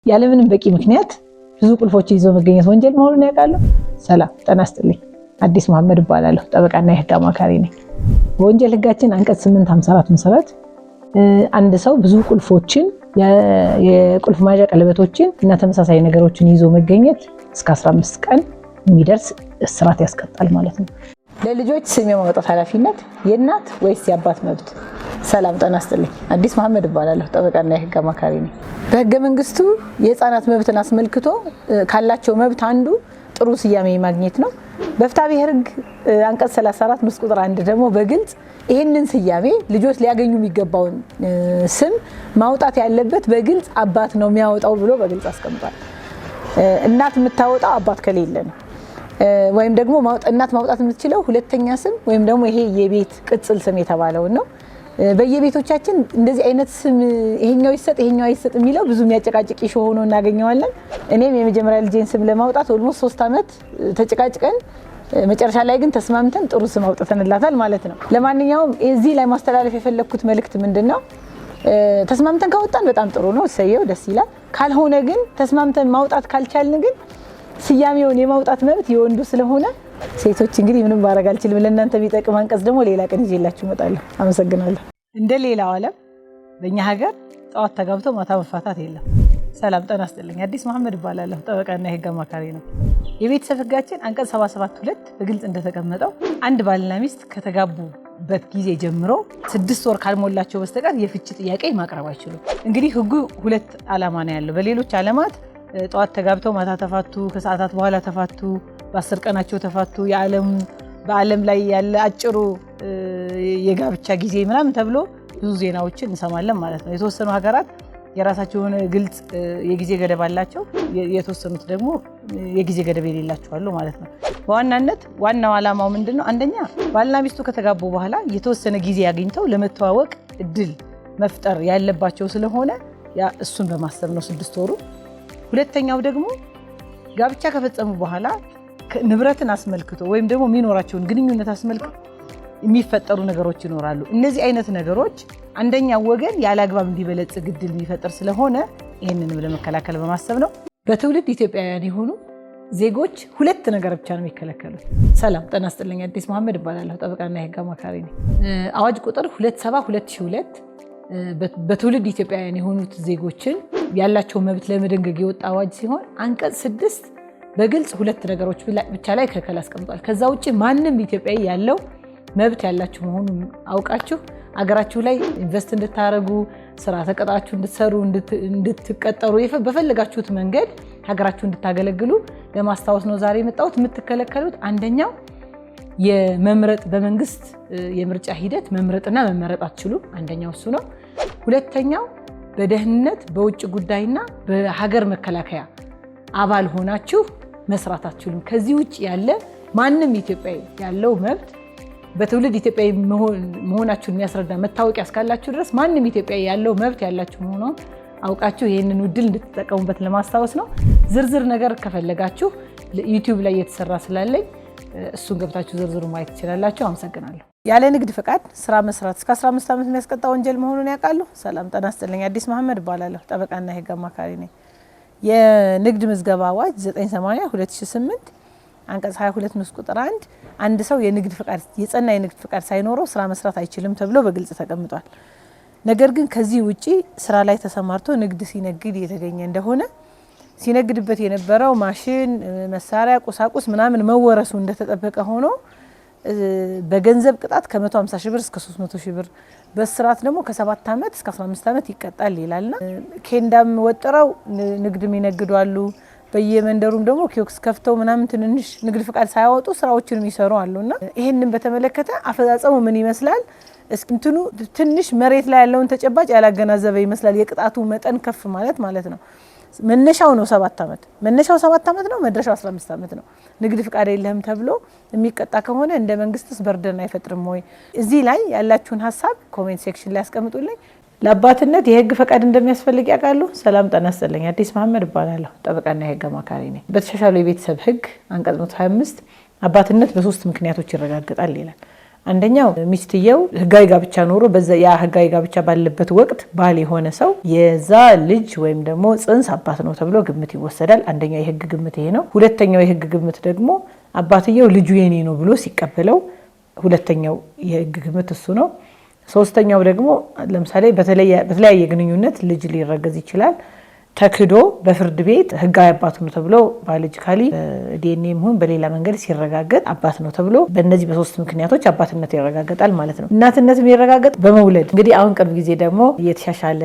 ያለምንም በቂ ምክንያት ብዙ ቁልፎች ይዞ መገኘት ወንጀል መሆኑን ያውቃሉ? ሰላም ጤና ይስጥልኝ። አዲስ መሐመድ እባላለሁ። ጠበቃና የህግ አማካሪ ነኝ። በወንጀል ህጋችን አንቀጽ 854 መሰረት አንድ ሰው ብዙ ቁልፎችን የቁልፍ ማያዣ ቀለበቶችን እና ተመሳሳይ ነገሮችን ይዞ መገኘት እስከ 15 ቀን የሚደርስ እስራት ያስቀጣል ማለት ነው። ለልጆች ስም የማውጣት ኃላፊነት የእናት ወይስ የአባት መብት? ሰላም ጤና ይስጥልኝ። አዲስ መሐመድ እባላለሁ። ጠበቃና የህግ አማካሪ ነኝ። በህገ መንግስቱ የህፃናት መብትን አስመልክቶ ካላቸው መብት አንዱ ጥሩ ስያሜ ማግኘት ነው። በፍትሐብሔር ህግ አንቀጽ 34 ንዑስ ቁጥር 1 ደግሞ በግልጽ ይሄንን ስያሜ ልጆች ሊያገኙ የሚገባውን ስም ማውጣት ያለበት በግልጽ አባት ነው የሚያወጣው ብሎ በግልጽ አስቀምጧል። እናት የምታወጣው አባት ከሌለ ነው። ወይም ደግሞ እናት ማውጣት የምትችለው ሁለተኛ ስም ወይም ደግሞ ይሄ የቤት ቅጽል ስም የተባለው ነው። በየቤቶቻችን እንደዚህ አይነት ስም ይሄኛው ይሰጥ ይሄኛው አይሰጥ የሚለው ብዙ የሚያጨቃጭቅ ኢሹ ሆኖ እናገኘዋለን። እኔም የመጀመሪያ ልጄን ስም ለማውጣት ኦልሞስት 3 አመት ተጨቃጭቀን መጨረሻ ላይ ግን ተስማምተን ጥሩ ስም አውጥተንላታል ማለት ነው። ለማንኛውም እዚህ ላይ ማስተላለፍ የፈለኩት መልእክት ምንድነው? ተስማምተን ካወጣን በጣም ጥሩ ነው፣ እሰየው ደስ ይላል። ካልሆነ ግን ተስማምተን ማውጣት ካልቻልን ግን ስያሜውን የማውጣት መብት የወንዱ ስለሆነ ሴቶች እንግዲህ ምንም ማድረግ አልችልም። ለእናንተ ቢጠቅም አንቀጽ ደግሞ ሌላ ቀን ይዤላችሁ እመጣለሁ። አመሰግናለሁ። እንደ ሌላው ዓለም በእኛ ሀገር ጠዋት ተጋብቶ ማታ መፋታት የለም። ሰላም ጤና ይስጥልኝ። አዲስ መሐመድ እባላለሁ። ጠበቃና የህግ አማካሪ ነው። የቤተሰብ ህጋችን አንቀጽ 77(2) በግልጽ እንደተቀመጠው አንድ ባልና ሚስት ከተጋቡበት ጊዜ ጀምሮ 6 ወር ካልሞላቸው በስተቀር የፍቺ ጥያቄ ማቅረብ አይችሉም። እንግዲህ ህጉ 2 ዓላማ ነው ያለው። በሌሎች ዓለማት ጠዋት ተጋብተው ማታ ተፋቱ፣ ከሰዓታት በኋላ ተፋቱ፣ በ10 ቀናቸው ተፋቱ፣ በዓለም ላይ ያለ አጭሩ የጋብቻ ጊዜ ምናምን ተብሎ ብዙ ዜናዎችን እንሰማለን ማለት ነው። የተወሰኑ ሀገራት የራሳቸው የሆነ ግልጽ የጊዜ ገደብ አላቸው፣ የተወሰኑት ደግሞ የጊዜ ገደብ የሌላቸው አሉ ማለት ነው። በዋናነት ዋናው ዓላማው ምንድነው? አንደኛ ባልና ሚስቱ ከተጋቡ በኋላ የተወሰነ ጊዜ አግኝተው ለመተዋወቅ እድል መፍጠር ያለባቸው ስለሆነ እሱን በማሰብ ነው 6 ወሩ። ሁለተኛው ደግሞ ጋብቻ ከፈጸሙ በኋላ ንብረትን አስመልክቶ ወይም ደግሞ የሚኖራቸውን ግንኙነት አስመልክቶ የሚፈጠሩ ነገሮች ይኖራሉ። እነዚህ አይነት ነገሮች አንደኛው ወገን ያለ አግባብ እንዲበለጽግ እድል የሚፈጥር ስለሆነ ይህንንም ለመከላከል በማሰብ ነው። በትውልድ ኢትዮጵያውያን የሆኑ ዜጎች 2 ነገር ብቻ ነው የሚከለከሉት። ሰላም ጤና ይስጥልኝ። አዲስ መሐመድ እባላለሁ። ጠበቃና የህግ አማካሪ ነኝ። አዋጅ ቁጥር 27/2002 በትውልድ ኢትዮጵያውያን የሆኑት ዜጎችን ያላቸው መብት ለመደንገግ የወጣ አዋጅ ሲሆን አንቀጽ 6 በግልጽ 2 ነገሮች ብቻ ላይ ከለላ አስቀምጧል። ከዛ ውጪ ማንም ኢትዮጵያዊ ያለው መብት ያላችሁ መሆኑን አውቃችሁ አገራችሁ ላይ ኢንቨስት እንድታረጉ፣ ስራ ተቀጣችሁ እንድትሰሩ፣ እንድትቀጠሩ፣ በፈለጋችሁት መንገድ ሀገራችሁ እንድታገለግሉ ለማስታወስ ነው ዛሬ የመጣሁት። የምትከለከሉት አንደኛው የመምረጥ በመንግስት የምርጫ ሂደት መምረጥና መመረጥ አትችሉም። አንደኛው እሱ ነው። ሁለተኛው በደህንነት በውጭ ጉዳይና በሀገር መከላከያ አባል ሆናችሁ መስራት አትችሉም። ከዚህ ውጭ ያለ ማንም ኢትዮጵያዊ ያለው መብት በትውልድ ኢትዮጵያዊ መሆናችሁን የሚያስረዳ መታወቂያ እስካላችሁ ድረስ ማንም ኢትዮጵያዊ ያለው መብት ያላችሁ መሆኑን አውቃችሁ ይህንን ዕድል እንድትጠቀሙበት ለማስታወስ ነው። ዝርዝር ነገር ከፈለጋችሁ ዩቲዩብ ላይ የተሰራ ስላለኝ እሱን ገብታችሁ ዝርዝሩ ማየት ትችላላችሁ። አመሰግናለሁ። ያለ ንግድ ፈቃድ ስራ መስራት እስከ 15 ዓመት የሚያስቀጣ ወንጀል መሆኑን ያውቃሉ? ሰላም ጤና ይስጥልኝ። አዲስ መሐመድ እባላለሁ። ጠበቃና የህግ አማካሪ ነኝ። የንግድ ምዝገባ አዋጅ 980/2008 አንቀጽ 22 ንዑስ ቁጥር 1 አንድ ሰው የጸና የንግድ ፈቃድ ሳይኖረው ስራ መስራት አይችልም ተብሎ በግልጽ ተቀምጧል። ነገር ግን ከዚህ ውጪ ስራ ላይ ተሰማርቶ ንግድ ሲነግድ የተገኘ እንደሆነ ሲነግድበት የነበረው ማሽን፣ መሳሪያ፣ ቁሳቁስ ምናምን መወረሱ እንደተጠበቀ ሆኖ በገንዘብ ቅጣት ከ150 ሺህ ብር እስከ 300 ሺህ ብር በስራት ደግሞ ከ7 ዓመት እስከ 15 ዓመት ይቀጣል ይላልና ኬንዳም ወጥረው ንግድ የሚነግዱ አሉ። በየመንደሩም ደግሞ ኪዮክስ ከፍተው ምናምን ትንንሽ ንግድ ፈቃድ ሳያወጡ ስራዎችን የሚሰሩ አሉና ይሄንን በተመለከተ አፈጻጸሙ ምን ይመስላል? እስኪ ትንሽ መሬት ላይ ያለውን ተጨባጭ ያላገናዘበ ይመስላል። የቅጣቱ መጠን ከፍ ማለት ነው። መነሻው ነው 7 ዓመት መነሻው 7 ዓመት ነው፣ መድረሻው 15 ዓመት ነው። ንግድ ፈቃድ የለህም ተብሎ የሚቀጣ ከሆነ እንደ መንግስትስ በርደን አይፈጥርም ወይ? እዚህ ላይ ያላችሁን ሀሳብ ኮሜንት ሴክሽን ላይ አስቀምጡልኝ። ለአባትነት የህግ ፈቃድ እንደሚያስፈልግ ያውቃሉ? ሰላም ጤና ይስጥልኝ። አዲስ መሐመድ እባላለሁ። ጠበቃና የህግ አማካሪ ነኝ። በተሻሻለው የቤተሰብ ህግ አንቀጽ 125 አባትነት በ3 ምክንያቶች ይረጋገጣል ይላል። አንደኛው ሚስትየው ህጋዊ ጋብቻ ኖሮ በዛ ያ ህጋዊ ጋብቻ ባለበት ወቅት ባል የሆነ ሰው የዛ ልጅ ወይም ደግሞ ጽንስ አባት ነው ተብሎ ግምት ይወሰዳል። አንደኛው የህግ ግምት ይሄ ነው። ሁለተኛው የህግ ግምት ደግሞ አባትየው ልጁ የኔ ነው ብሎ ሲቀበለው ሁለተኛው የህግ ግምት እሱ ነው። ሶስተኛው ደግሞ ለምሳሌ በተለያየ ግንኙነት ልጅ ሊረገዝ ይችላል። ተክዶ በፍርድ ቤት ህጋዊ አባት ነው ተብሎ ባዮሎጂካሊ ዲኤንኤም ሆነ በሌላ መንገድ ሲረጋገጥ አባት ነው ተብሎ በእነዚህ በሶስት ምክንያቶች አባትነት ይረጋገጣል ማለት ነው። እናትነት የሚረጋገጥ በመውለድ እንግዲህ አሁን ቅርብ ጊዜ ደግሞ የተሻሻለ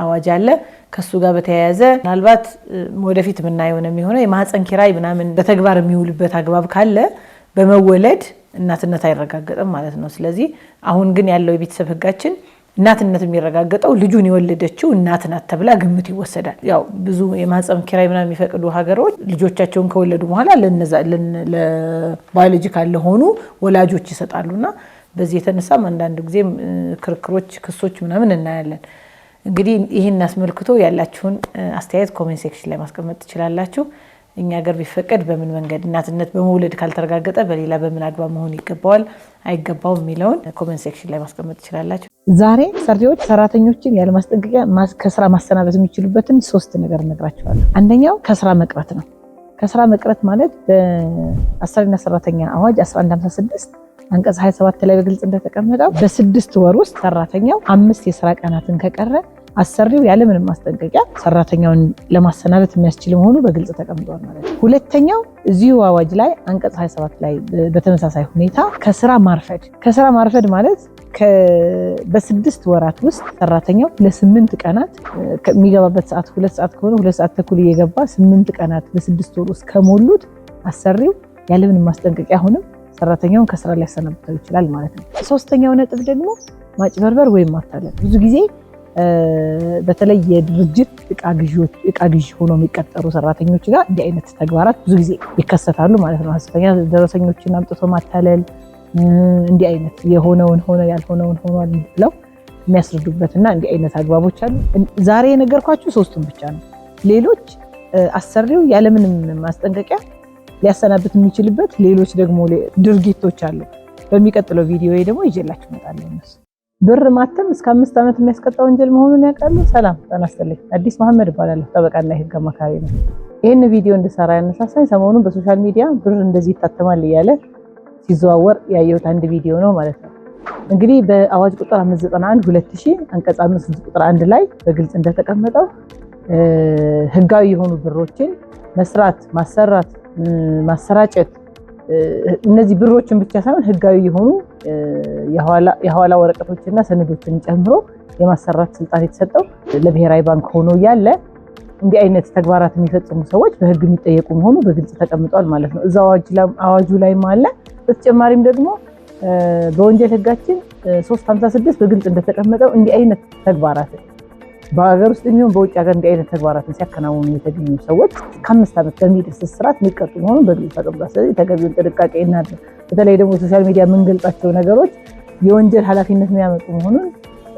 አዋጅ አለ። ከሱ ጋር በተያያዘ ምናልባት ወደፊት የምናየው ነው የሚሆነው የማህፀን ኪራይ ምናምን በተግባር የሚውልበት አግባብ ካለ በመወለድ እናትነት አይረጋገጥም ማለት ነው። ስለዚህ አሁን ግን ያለው የቤተሰብ ህጋችን እናትነት የሚረጋገጠው ልጁን የወለደችው እናት ናት ተብላ ግምት ይወሰዳል። ያው ብዙ የማህፀን ኪራይ ምናምን የሚፈቅዱ ሀገሮች ልጆቻቸውን ከወለዱ በኋላ ለባዮሎጂካል ለሆኑ ወላጆች ይሰጣሉና በዚህ የተነሳም አንዳንድ ጊዜ ክርክሮች፣ ክሶች ምናምን እናያለን። እንግዲህ ይህን አስመልክቶ ያላችሁን አስተያየት ኮሜንት ሴክሽን ላይ ማስቀመጥ ትችላላችሁ። እኛ ሀገር ቢፈቀድ በምን መንገድ እናትነት በመውለድ ካልተረጋገጠ በሌላ በምን አግባብ መሆን ይገባዋል አይገባውም የሚለውን ኮሜንት ሴክሽን ላይ ማስቀመጥ ትችላላችሁ። ዛሬ ሰሪዎች ሰራተኞችን ያለ ማስጠንቀቂያ ከስራ ማሰናበት የሚችሉበትን 3 ነገር እነግራችኋለሁ። አንደኛው ከስራ መቅረት ነው። ከስራ መቅረት ማለት በአሰሪና ሰራተኛ አዋጅ 1156 አንቀጽ 27 ላይ በግልጽ እንደተቀመጠው በ6 ወር ውስጥ ሰራተኛው 5 የስራ ቀናትን ከቀረ አሰሪው ያለምንም ማስጠንቀቂያ ሰራተኛውን ለማሰናበት የሚያስችል መሆኑ በግልጽ ተቀምጧል ማለት ነው። ሁለተኛው እዚሁ አዋጅ ላይ አንቀጽ 27 ላይ በተመሳሳይ ሁኔታ ከስራ ማርፈድ ማለት በ6 ወራት ውስጥ ሰራተኛው ለ8 ቀናት የሚገባበት ሰዓት 2 ሰዓት ከሆነ 2 ሰዓት ተኩል እየገባ 8 ቀናት በ6 ወር ውስጥ ከሞሉት አሰሪው ያለምንም ማስጠንቀቂያ አሁንም ሰራተኛውን ከስራ ሊያሰናብተው ይችላል ማለት ነው። ሶስተኛው ነጥብ ደግሞ ማጭበርበር ወይም ማታለል። ብዙ ጊዜ በተለይ የድርጅት እቃ ግዢ ሆኖ የሚቀጠሩ ሰራተኞች ጋር እንዲህ አይነት ተግባራት ብዙ ጊዜ ይከሰታሉ ማለት ነው። ሐሰተኛ ደረሰኞችን አምጥቶ ማታለል፣ እንዲህ አይነት የሆነውን ሆነ ያልሆነውን ሆኗል ብለው የሚያስረዱበትና እንዲህ አይነት አግባቦች አሉ። ዛሬ የነገርኳችሁ 3ቱን ብቻ ነው። ሌሎች አሰሪው ያለምንም ማስጠንቀቂያ ሊያሰናብት የሚችልበት ሌሎች ደግሞ ድርጊቶች አሉ። በሚቀጥለው ቪዲዮ ደግሞ ይዤላችሁ እመጣለሁ። ብር ማተም እስከ 5 ዓመት የሚያስቀጣ ወንጀል መሆኑን ያውቃሉ? ሰላም ጤና ይስጥልኝ። አዲስ መሐመድ እባላለሁ። ጠበቃና የህግ አማካሪ ነኝ። ይህን ቪዲዮ እንድሰራ ያነሳሳኝ ሰሞኑን በሶሻል ሚዲያ ብር እንደዚህ ይታተማል እያለ ሲዘዋወር ያየሁት አንድ ቪዲዮ ነው ማለት ነው። እንግዲህ በአዋጅ ቁጥር 591 2000 አንቀጽ 5 ቁጥር 1 ላይ በግልጽ እንደተቀመጠው ህጋዊ የሆኑ ብሮችን መስራት፣ ማሰራት፣ ማሰራጨት እነዚህ ብሮችን ብቻ ሳይሆን ህጋዊ የሆኑ የሐዋላ ወረቀቶችና ሰነዶችን ጨምሮ የማሰራት ስልጣን የተሰጠው ለብሔራዊ ባንክ ሆኖ ያለ እንዲህ አይነት ተግባራት የሚፈጽሙ ሰዎች በህግ የሚጠየቁ መሆኑ በግልጽ ተቀምጧል ማለት ነው። እዛው አዋጁ ላይም አለ። በተጨማሪም ደግሞ በወንጀል ህጋችን 356 በግልጽ እንደተቀመጠው እንዲህ አይነት ተግባራት በሀገር ውስጥ የሚሆን በውጭ ሀገር እንዲህ አይነት ተግባራትን ሲያከናውኑ የተገኙ ሰዎች ከ5 ዓመት በሚደርስ እስራት የሚቀጡ መሆኑን በግልጽ ተቀምጧል። ስለዚህ ተገቢውን ጥንቃቄ እናድርግ። በተለይ ደግሞ ሶሻል ሚዲያ የምንገልጻቸው ነገሮች የወንጀል ኃላፊነት የሚያመጡ መሆኑን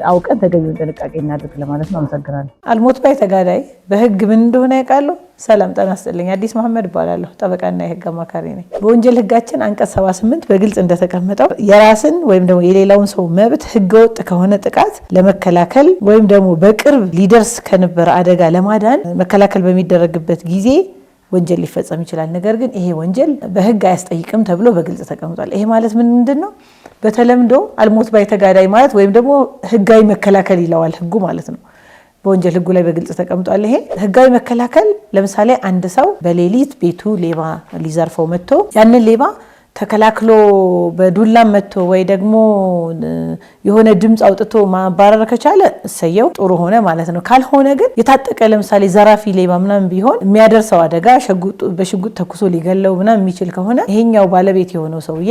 አውቀን ተገቢውን ጥንቃቄ እናድርግ ለማለት ነው። አመሰግናለሁ። አልሞት ባይ ተጋዳይ በህግ ምን እንደሆነ ያውቃሉ? ሰላም ጤና ይስጥልኝ። አዲስ መሐመድ እባላለሁ። ጠበቃና የህግ አማካሪ ነኝ። በወንጀል ህጋችን አንቀጽ 78 በግልጽ እንደተቀመጠው የራስን ወይም ደግሞ የሌላውን ሰው መብት ህገወጥ ከሆነ ጥቃት ለመከላከል ወይም ደግሞ በቅርብ ሊደርስ ከነበረ አደጋ ለማዳን መከላከል በሚደረግበት ጊዜ ወንጀል ሊፈጸም ይችላል። ነገር ግን ይሄ ወንጀል በህግ አያስጠይቅም ተብሎ በግልጽ ተቀምጧል። ይሄ ማለት ምንድነው? በተለምዶ አልሞት ባይ ተጋዳይ ማለት ወይም ደግሞ ህጋዊ መከላከል ይለዋል ህጉ ማለት ነው። በወንጀል ህጉ ላይ በግልጽ ተቀምጧል። ይሄ ህጋዊ መከላከል ለምሳሌ አንድ ሰው በሌሊት ቤቱ ሌባ ሊዘርፈው መጥቶ ያንን ሌባ ተከላክሎ በዱላም መጥቶ ወይ ደግሞ የሆነ ድምጽ አውጥቶ ማባረር ከቻለ እሰየው ጥሩ ሆነ ማለት ነው። ካልሆነ ግን የታጠቀ ለምሳሌ ዘራፊ ሌባ ምናምን ቢሆን የሚያደርሰው አደጋ በሽጉጥ ተኩሶ ሊገለው ምናምን የሚችል ከሆነ ይሄኛው ባለቤት የሆነው ሰውዬ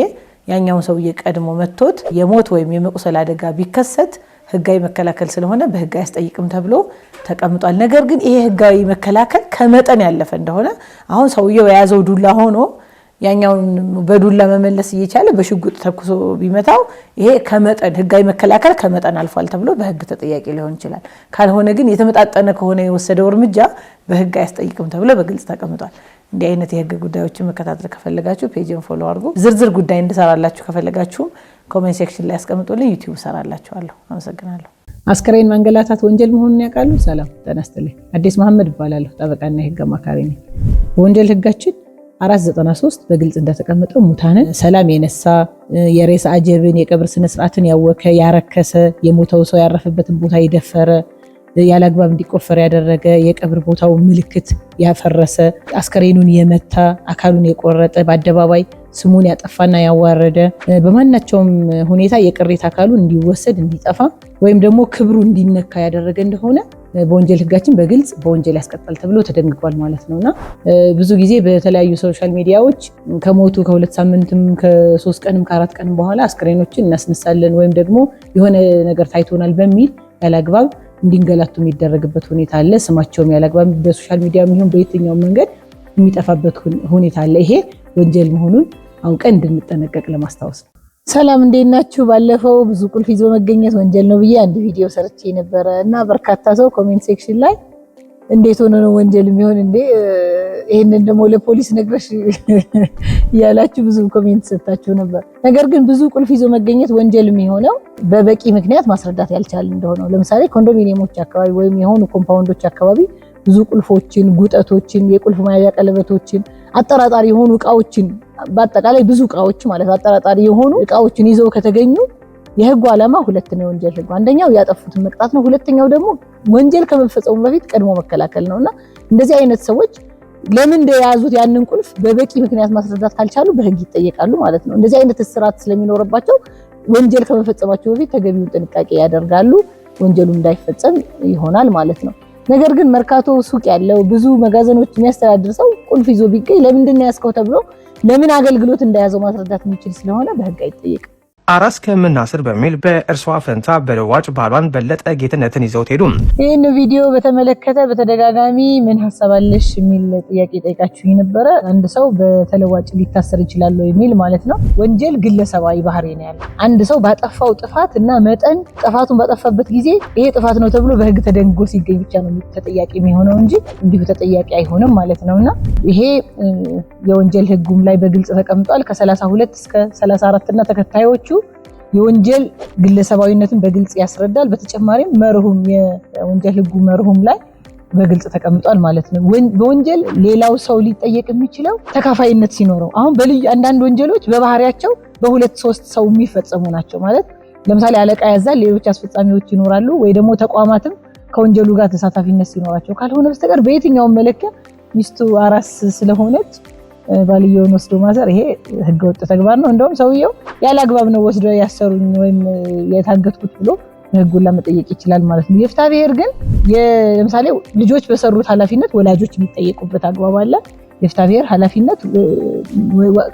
ያኛውን ሰውዬ ቀድሞ መጥቶት የሞት ወይም የመቁሰል አደጋ ቢከሰት ህጋዊ መከላከል ስለሆነ በህግ አያስጠይቅም ተብሎ ተቀምጧል። ነገር ግን ይሄ ህጋዊ መከላከል ከመጠን ያለፈ እንደሆነ አሁን ሰውዬው የያዘው ዱላ ሆኖ ያኛውን በዱላ መመለስ እየቻለ በሽጉጥ ተኩሶ ቢመታው ይሄ ከመጠን ህጋዊ መከላከል ከመጠን አልፏል ተብሎ በህግ ተጠያቂ ሊሆን ይችላል። ካልሆነ ግን የተመጣጠነ ከሆነ የወሰደው እርምጃ በህግ አያስጠይቅም ተብሎ በግልጽ ተቀምጧል። እንዲህ አይነት የህግ ጉዳዮችን መከታተል ከፈለጋችሁ ፔጅን ፎሎ አድርጉ። ዝርዝር ጉዳይ እንድሰራላችሁ ከፈለጋችሁም ኮሜንት ሴክሽን ላይ አስቀምጡልኝ ዩቲዩብ ሰራላችኋለሁ። አመሰግናለሁ። አስከሬን ማንገላታት ወንጀል መሆኑን ያውቃሉ? ሰላም ጤና ይስጥልኝ። አዲስ መሐመድ እባላለሁ። ጠበቃና የህግ አማካሪ ነኝ። በወንጀል ህጋችን 493 በግልጽ እንደተቀመጠው ሙታንን ሰላም የነሳ የሬሳ አጀብን የቀብር ስነ ስርዓትን ያወከ ያረከሰ የሞተው ሰው ያረፈበትን ቦታ የደፈረ ያላግባብ እንዲቆፈር ያደረገ የቀብር ቦታው ምልክት ያፈረሰ አስከሬኑን የመታ አካሉን የቆረጠ በአደባባይ ስሙን ያጠፋና ያዋረደ በማናቸውም ሁኔታ የቅሬታ አካሉን እንዲወሰድ እንዲጠፋ ወይም ደግሞ ክብሩ እንዲነካ ያደረገ እንደሆነ በወንጀል ህጋችን በግልጽ በወንጀል ያስቀጣል ተብሎ ተደንግጓል ማለት ነውና ብዙ ጊዜ በተለያዩ ሶሻል ሚዲያዎች ከሞቱ ከ2 ሳምንትም ከ3 ቀንም ከ4 ቀንም በኋላ አስከሬኖችን እናስነሳለን ወይም ደግሞ የሆነ ነገር ታይቶናል በሚል ያላግባብ እንዲንገላቱ የሚደረግበት ሁኔታ አለ። ስማቸውም ያላግባብ በሶሻል ሚዲያ የሚሆን በየትኛው መንገድ የሚጠፋበት ሁኔታ አለ። ይሄ ወንጀል መሆኑን አውቀን እንድንጠነቀቅ ለማስታወስ ነው። ሰላም እንዴት ናችሁ? ባለፈው ብዙ ቁልፍ ይዞ መገኘት ወንጀል ነው ብዬ አንድ ቪዲዮ ሰርቼ ነበረ እና በርካታ ሰው ኮሜንት ሴክሽን ላይ እንዴት ሆኖ ነው ወንጀል የሚሆን እንዴ ይሄንን ደግሞ ለፖሊስ ነግረሽ ያላችሁ ብዙ ኮሜንት ሰጣችሁ ነበር። ነገር ግን ብዙ ቁልፍ ይዞ መገኘት ወንጀል የሚሆነው በበቂ ምክንያት ማስረዳት ያልቻለ እንደሆነ ለምሳሌ ኮንዶሚኒየሞች አካባቢ ወይም የሆኑ ኮምፓውንዶች አካባቢ ብዙ ቁልፎችን፣ ጉጠቶችን፣ የቁልፍ መያዣ ቀለበቶችን፣ አጠራጣሪ የሆኑ እቃዎችን በአጠቃላይ ብዙ እቃዎች ማለት አጠራጣሪ የሆኑ እቃዎችን ይዘው ከተገኙ የህጉ ዓላማ ሁለት ነው። ወንጀል ህጉ አንደኛው ያጠፉትን መቅጣት ነው። ሁለተኛው ደግሞ ወንጀል ከመፈጸሙ በፊት ቀድሞ መከላከል ነውና እንደዚህ አይነት ሰዎች ለምን እንደያዙት ያንን ቁልፍ በበቂ ምክንያት ማስረዳት ካልቻሉ በህግ ይጠየቃሉ ማለት ነው። እንደዚህ አይነት እስራት ስለሚኖርባቸው ወንጀል ከመፈጸማቸው በፊት ተገቢውን ጥንቃቄ ያደርጋሉ። ወንጀሉ እንዳይፈጸም ይሆናል ማለት ነው። ነገር ግን መርካቶ ሱቅ ያለው ብዙ መጋዘኖች የሚያስተዳድር ሰው ቁልፍ ይዞ ቢገኝ ለምንድን ነው ያስከው ተብሎ ለምን አገልግሎት እንደያዘው ማስረዳት የሚችል ስለሆነ በህግ አይጠየቅም። አራስ ከምናስር በሚል በእርሷ ፈንታ በለዋጭ ባሏን በለጠ ጌትነትን ይዘውት ሄዱ። ይህን ቪዲዮ በተመለከተ በተደጋጋሚ ምን ሐሳብ አለሽ የሚል ጥያቄ ጠይቃችሁ ነበረ። አንድ ሰው በተለዋጭ ሊታሰር ይችላል የሚል ማለት ነው። ወንጀል ግለሰባዊ ባህሪ ነው ያለው። አንድ ሰው ባጠፋው ጥፋት እና መጠን ጥፋቱን ባጠፋበት ጊዜ ይሄ ጥፋት ነው ተብሎ በህግ ተደንግጎ ሲገኝ ብቻ ነው ተጠያቂ የሚሆነው እንጂ እንዲሁ ተጠያቂ አይሆንም ማለት ነውና ይሄ የወንጀል ህጉም ላይ በግልጽ ተቀምጧል። ከ32 እስከ 34 እና ተከታዮቹ የወንጀል ግለሰባዊነትን በግልጽ ያስረዳል። በተጨማሪም መርሁም የወንጀል ህጉ መርሁም ላይ በግልጽ ተቀምጧል ማለት ነው። በወንጀል ሌላው ሰው ሊጠየቅ የሚችለው ተካፋይነት ሲኖረው፣ አሁን በልዩ አንዳንድ ወንጀሎች በባህሪያቸው በ2-3 ሰው የሚፈጸሙ ናቸው ማለት ለምሳሌ አለቃ ያዛል፣ ሌሎች አስፈጻሚዎች ይኖራሉ፣ ወይ ደግሞ ተቋማትም ከወንጀሉ ጋር ተሳታፊነት ሲኖራቸው ካልሆነ በስተቀር በየትኛውም መለኪያ ሚስቱ አራስ ስለሆነች ባልየውን ወስዶ ማሰር ይሄ ህገወጥ ተግባር ነው። እንደውም ሰውየው ያለ አግባብ ነው ወስዶ ያሰሩኝ ወይም የታገትኩት ብሎ ህጉን ለመጠየቅ ይችላል ማለት ነው። የፍትሐ ብሔር ግን ለምሳሌ ልጆች በሰሩት ኃላፊነት ወላጆች የሚጠየቁበት አግባብ አለ። የፍትሐ ብሔር ኃላፊነት